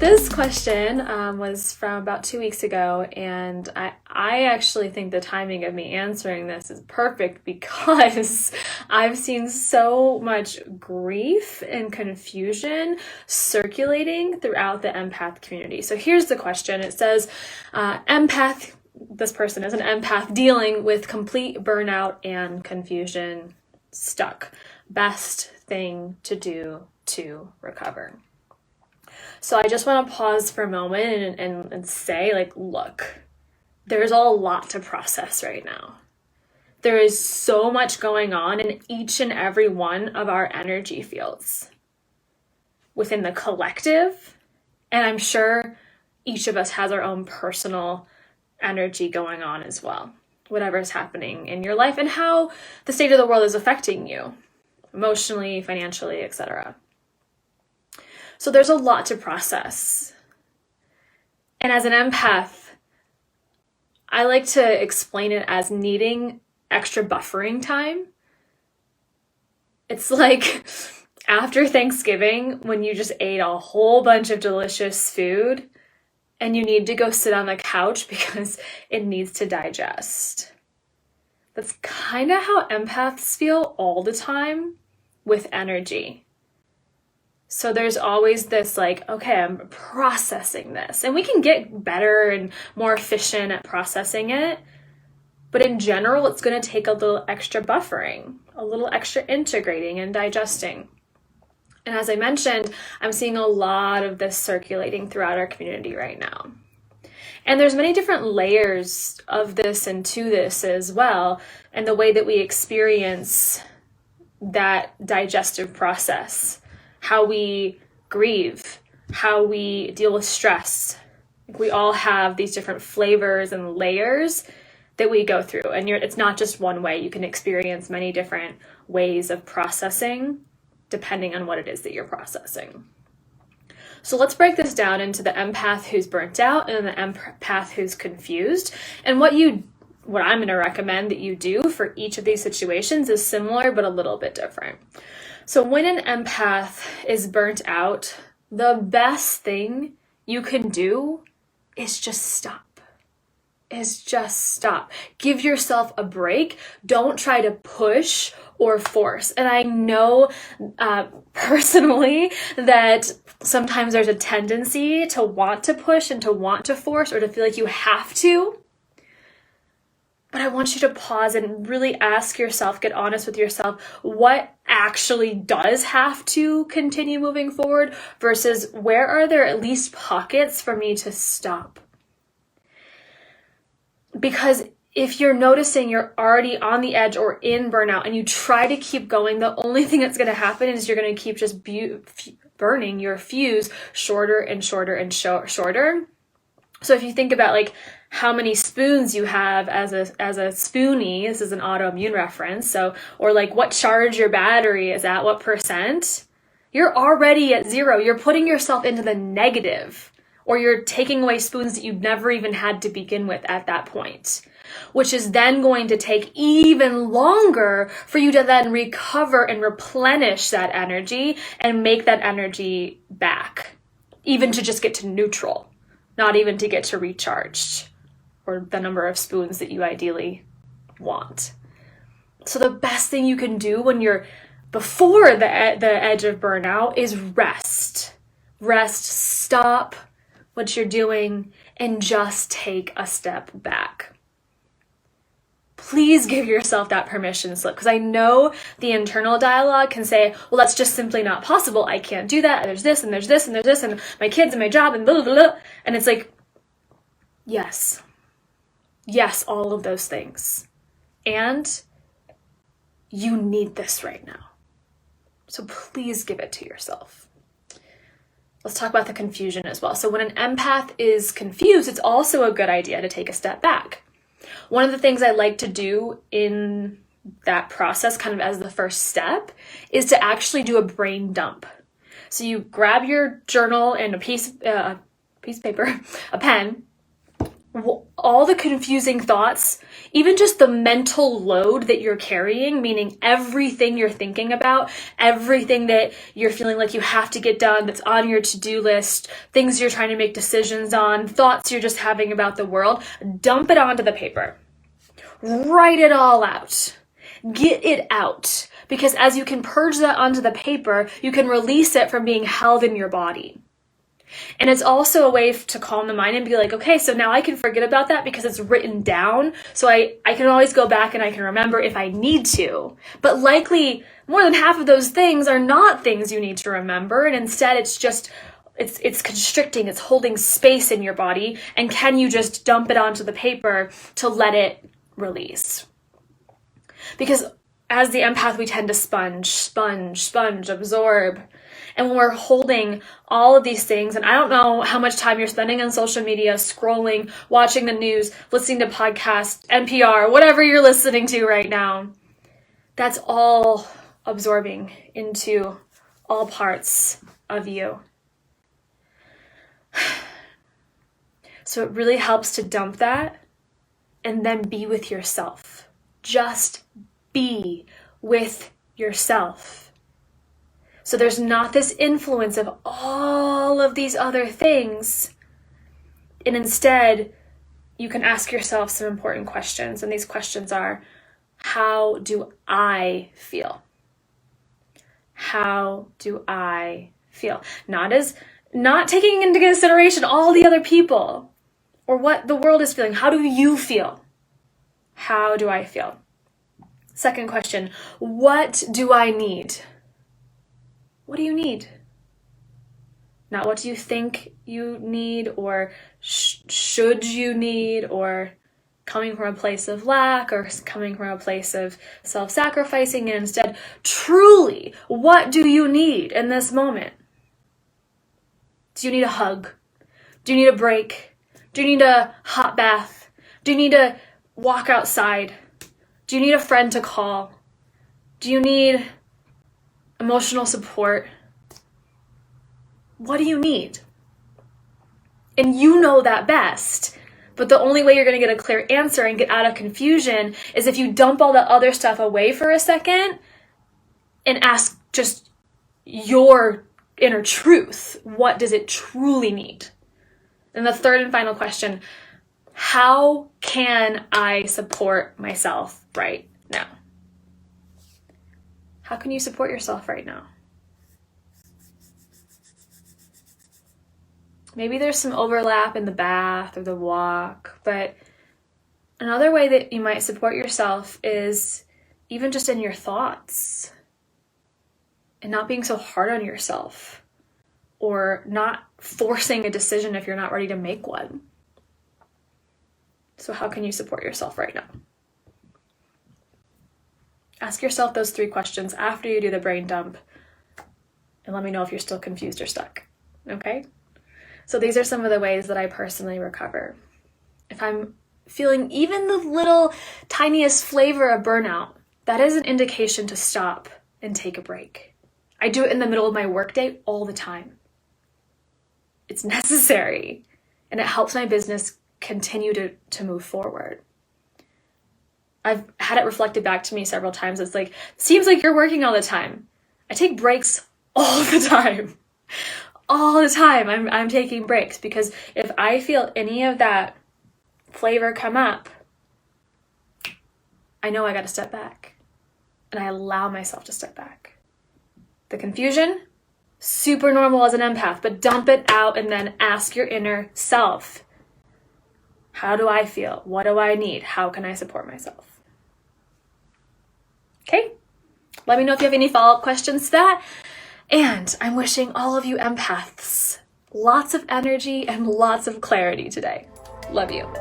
this question was from about 2 weeks ago, and I actually think the timing of me answering this is perfect because I've seen so much grief and confusion circulating throughout the empath community. So here's the question. It says, empath, this person is an empath dealing with complete burnout and confusion, stuck. Best thing to do to recover. So I just want to pause for a moment and say, like, look, there's a lot to process right now. There is so much going on in each and every one of our energy fields within the collective. And I'm sure each of us has our own personal energy going on as well. Whatever is happening in your life and how the state of the world is affecting you emotionally, financially, etc. So there's a lot to process. And as an empath, I like to explain it as needing extra buffering time. It's like after Thanksgiving, when you just ate a whole bunch of delicious food and you need to go sit on the couch because it needs to digest. That's kind of how empaths feel all the time with energy. So there's always this like, okay, I'm processing this. And we can get better and more efficient at processing it. But in general, it's going to take a little extra buffering, a little extra integrating and digesting. And as I mentioned, I'm seeing a lot of this circulating throughout our community right now. And there's many different layers of this and to this as well, and the way that we experience that digestive process. How we grieve, how we deal with stress. We all have these different flavors and layers that we go through. And it's not just one way. You can experience many different ways of processing depending on what it is that you're processing. So let's break this down into the empath who's burnt out and the empath who's confused. And what I'm going to recommend that you do for each of these situations is similar but a little bit different. So when an empath is burnt out, the best thing you can do is just stop. Give yourself a break. Don't try to push or force. And I know personally that sometimes there's a tendency to want to push and to want to force or to feel like you have to. But I want you to pause and really ask yourself, get honest with yourself, what actually does have to continue moving forward versus where are there at least pockets for me to stop? Because if you're noticing you're already on the edge or in burnout and you try to keep going, the only thing that's going to happen is you're going to keep just burning your fuse shorter and shorter and shorter. So if you think about like how many spoons you have as a spoonie, this is an autoimmune reference, so, or like what charge your battery is at, what percent, you're already at zero. You're putting yourself into the negative, or you're taking away spoons that you've never even had to begin with at that point, which is then going to take even longer for you to then recover and replenish that energy and make that energy back, even to just get to neutral. Not even to get to recharged or the number of spoons that you ideally want. So the best thing you can do when you're before the edge of burnout is rest. Stop what you're doing and just take a step back. Please give yourself that permission slip, because I know the internal dialogue can say, well, that's just simply not possible. I can't do that. And there's this and there's this and there's this and my kids and my job and blah, blah, blah. And it's like, yes, all of those things. And you need this right now. So please give it to yourself. Let's talk about the confusion as well. So when an empath is confused, it's also a good idea to take a step back. One of the things I like to do in that process, kind of as the first step, is to actually do a brain dump. So you grab your journal and a piece of paper, a pen, all the confusing thoughts, even just the mental load that you're carrying, meaning everything you're thinking about, everything that you're feeling like you have to get done that's on your to-do list, things you're trying to make decisions on, thoughts you're just having about the world, dump it onto the paper. Write it all out. Get it out. Because as you can purge that onto the paper, you can release it from being held in your body. And it's also a way to calm the mind and be like, okay, so now I can forget about that because it's written down. So I can always go back and I can remember if I need to. But likely more than half of those things are not things you need to remember. And instead it's just, it's constricting, it's holding space in your body. And can you just dump it onto the paper to let it release? Because as the empath, we tend to sponge, absorb. And when we're holding all of these things, and I don't know how much time you're spending on social media, scrolling, watching the news, listening to podcasts, NPR, whatever you're listening to right now, that's all absorbing into all parts of you. So it really helps to dump that and then be with yourself. Just be with yourself. So there's not this influence of all of these other things. And instead, you can ask yourself some important questions. And these questions are, how do I feel? How do I feel? Not taking into consideration all the other people or what the world is feeling. How do you feel? How do I feel? Second question, what do I need? What do you need? Not what do you think you need or should you need, or coming from a place of lack or coming from a place of self-sacrificing, and instead, truly, what do you need in this moment? Do you need a hug? Do you need a break? Do you need a hot bath? Do you need to walk outside? Do you need a friend to call? Do you need emotional support? What do you need? And you know that best. But the only way you're going to get a clear answer and get out of confusion is if you dump all the other stuff away for a second and ask just your inner truth. What does it truly need? And the third and final question, how can I support myself right now? How can you support yourself right now? Maybe there's some overlap in the bath or the walk, but another way that you might support yourself is even just in your thoughts and not being so hard on yourself or not forcing a decision if you're not ready to make one. So how can you support yourself right now? Ask yourself those 3 questions after you do the brain dump, and let me know if you're still confused or stuck, okay? So these are some of the ways that I personally recover. If I'm feeling even the little tiniest flavor of burnout, that is an indication to stop and take a break. I do it in the middle of my workday all the time. It's necessary, and it helps my business continue to move forward. I've had it reflected back to me several times. It's like, seems like you're working all the time. I take breaks all the time. All the time I'm taking breaks, because if I feel any of that flavor come up, I know I got to step back, and I allow myself to step back. The confusion, super normal as an empath, but dump it out and then ask your inner self, how do I feel? What do I need? How can I support myself? Okay, let me know if you have any follow-up questions to that. And I'm wishing all of you empaths lots of energy and lots of clarity today. Love you.